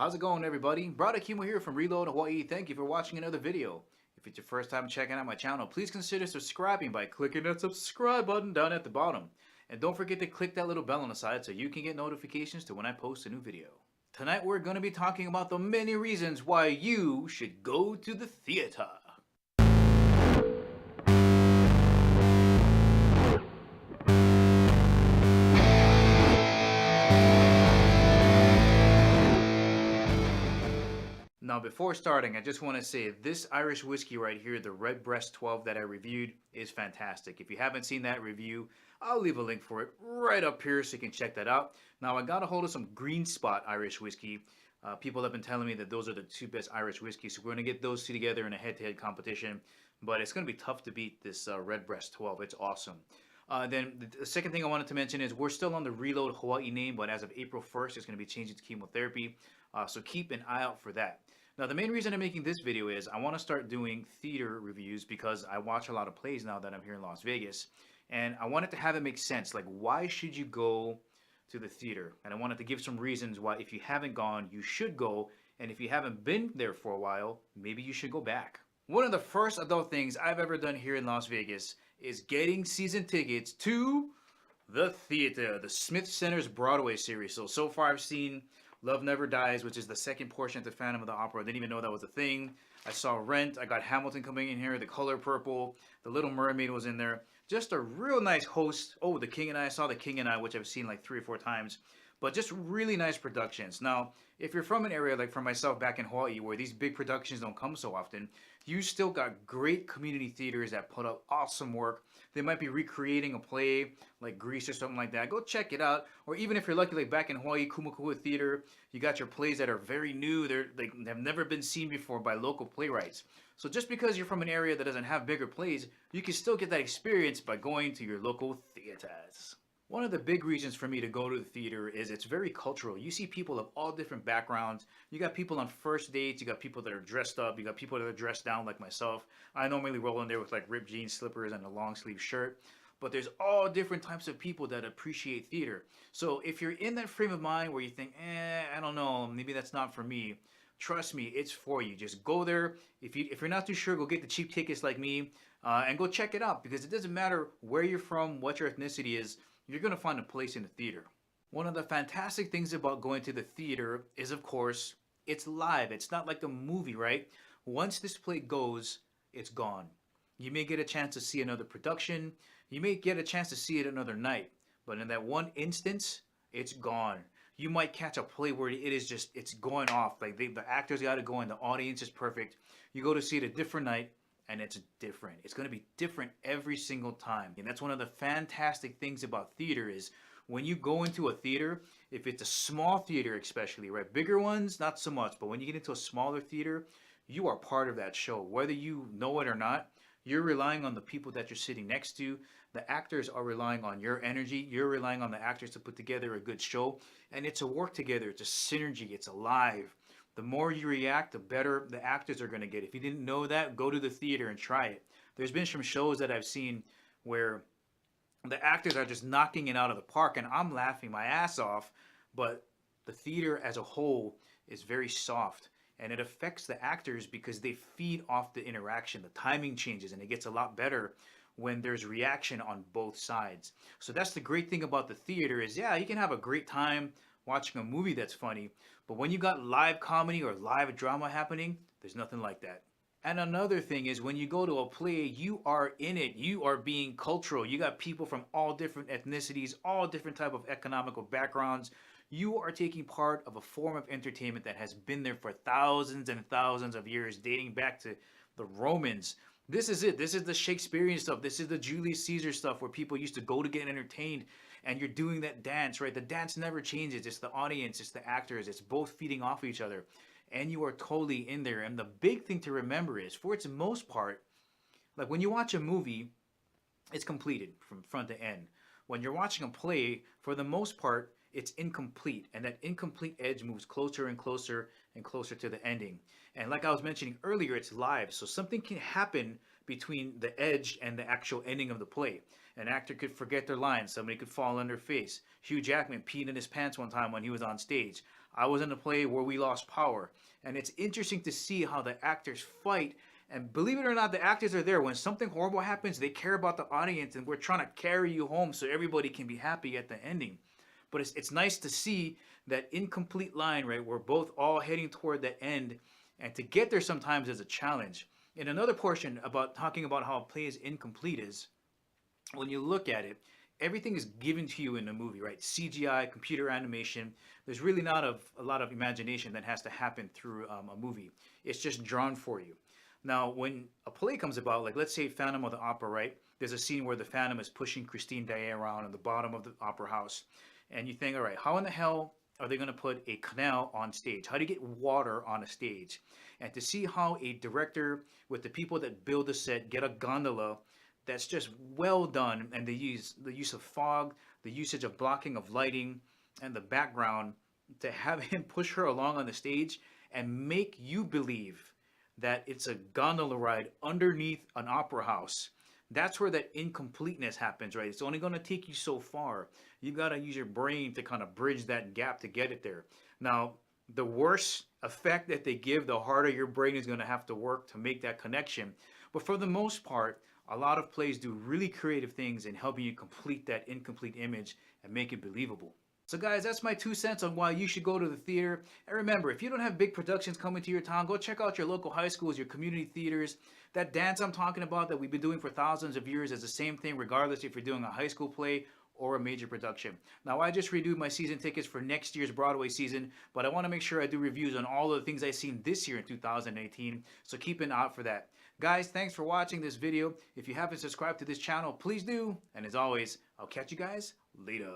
How's it going, everybody? Brother Kimo here from Reload Hawaii. Thank you for watching another video. If it's your first time checking out my channel, please consider subscribing by clicking that subscribe button down at the bottom. And don't forget to click that little bell on the side so you can get notifications to when I post a new video. Tonight we're going to be talking about the many reasons why you should go to the theater. Now, before starting, I just want to say this Irish whiskey right here, the Redbreast 12 that I reviewed, is fantastic. If you haven't seen that review, I'll leave a link for it right up here so you can check that out. Now, I got a hold of some Green Spot Irish whiskey. People have been telling me that those are the two best Irish whiskeys, so we're going to get those two together in a head-to-head competition. But it's going to be tough to beat this Redbreast 12. It's awesome. Then the second thing I wanted to mention is we're still on the Reload Hawaii name, but as of April 1st, it's going to be changing to chemotherapy. So keep an eye out for that. Now, the main reason I'm making this video is I want to start doing theater reviews because I watch a lot of plays now that I'm here in Las Vegas. And I wanted to have it make sense. Like, why should you go to the theater? And I wanted to give some reasons why, if you haven't gone, you should go. And if you haven't been there for a while, maybe you should go back. One of the first adult things I've ever done here in Las Vegas is getting season tickets to the theater, the Smith Center's Broadway series. So far I've seen Love Never Dies, which is the second portion of the Phantom of the Opera. I didn't even know that was a thing. I saw Rent. I got Hamilton coming in here. The Color Purple. The Little Mermaid was in there. Just a real nice host. Oh, The King and I saw The King and I, which I've seen like 3 or 4 times. But just really nice productions. Now, if you're from an area like for myself back in Hawaii where these big productions don't come so often, you still got great community theaters that put up awesome work. They might be recreating a play like Grease or something like that. Go check it out. Or even if you're lucky, like back in Hawaii, Kumakua Theater, you got your plays that are very new. They have never been seen before by local playwrights. So just because you're from an area that doesn't have bigger plays, you can still get that experience by going to your local theaters. One of the big reasons for me to go to the theater is it's very cultural. You see people of all different backgrounds. You got people on first dates. You got people that are dressed up. You got people that are dressed down like myself. I normally roll in there with like ripped jeans, slippers, and a long sleeve shirt. But there's all different types of people that appreciate theater. So if you're in that frame of mind where you think, I don't know, maybe that's not for me, trust me, it's for you. Just go there. If you're not too sure, go get the cheap tickets like me and go check it out, because it doesn't matter where you're from, what your ethnicity is, you're going to find a place in the theater. One of the fantastic things about going to the theater is, of course, it's live. It's not like a movie, right? Once this play goes, it's gone. You may get a chance to see another production. You may get a chance to see it another night. But in that one instance, it's gone. You might catch a play where it is just, it's going off. Like the actors got to go and the audience is perfect. You go to see it a different night, and it's different. It's going to be different every single time. And that's one of the fantastic things about theater is when you go into a theater, if it's a small theater especially, right? Bigger ones, not so much. But when you get into a smaller theater, you are part of that show. Whether you know it or not, you're relying on the people that you're sitting next to. The actors are relying on your energy. You're relying on the actors to put together a good show. And it's a work together. It's a synergy. It's alive. The more you react, the better the actors are going to get. If you didn't know that, go to the theater and try it. There's been some shows that I've seen where the actors are just knocking it out of the park and I'm laughing my ass off, but the theater as a whole is very soft and it affects the actors because they feed off the interaction. The timing changes and it gets a lot better when there's reaction on both sides. So that's the great thing about the theater is, yeah, you can have a great time watching a movie that's funny, but when you got live comedy or live drama happening, there's nothing like that. And another thing is when you go to a play, you are in it. You are being cultural. You got people from all different ethnicities, all different type of economical backgrounds. You are taking part of a form of entertainment that has been there for thousands and thousands of years, dating back to the Romans. This is it. This is the Shakespearean stuff. This is the Julius Caesar stuff where people used to go to get entertained. And you're doing that dance, right? The dance never changes. It's the audience, it's the actors, it's both feeding off each other. And you are totally in there. And the big thing to remember is, for its most part, like when you watch a movie, it's completed from front to end. When you're watching a play, for the most part, it's incomplete. And that incomplete edge moves closer and closer and closer to the ending. And like I was mentioning earlier, it's live. So something can happen between the edge and the actual ending of the play. An actor could forget their lines. Somebody could fall on their face. Hugh Jackman peed in his pants one time when he was on stage. I was in a play where we lost power. And it's interesting to see how the actors fight. And believe it or not, the actors are there. When something horrible happens, they care about the audience, and we're trying to carry you home so everybody can be happy at the ending. But it's nice to see that incomplete line, right? We're both all heading toward the end, and to get there sometimes is a challenge. In another portion about talking about how a play is incomplete is when you look at it, everything is given to you in the movie, right? CGI, computer animation. There's really not a lot of imagination that has to happen through a movie. It's just drawn for you. Now, when a play comes about, like let's say Phantom of the Opera, right? There's a scene where the Phantom is pushing Christine Daae around in the bottom of the opera house. And you think, all right, how in the hell are they going to put a canal on stage? How do you get water on a stage? And to see how a director with the people that build a set get a gondola that's just well done, and they use the use of fog, the usage of blocking of lighting, and the background to have him push her along on the stage and make you believe that it's a gondola ride underneath an opera house. That's where that incompleteness happens, right? It's only going to take you so far. You got to use your brain to kind of bridge that gap to get it there. Now, the worse effect that they give, the harder your brain is going to have to work to make that connection. But for the most part, a lot of plays do really creative things in helping you complete that incomplete image and make it believable. So guys, that's my 2 cents on why you should go to the theater. And remember, if you don't have big productions coming to your town, go check out your local high schools, your community theaters. That dance I'm talking about that we've been doing for thousands of years is the same thing regardless if you're doing a high school play or a major production. Now, I just renewed my season tickets for next year's Broadway season, but I want to make sure I do reviews on all of the things I've seen this year in 2018, so keep an eye out for that. Guys, thanks for watching this video. If you haven't subscribed to this channel, please do. And as always, I'll catch you guys later.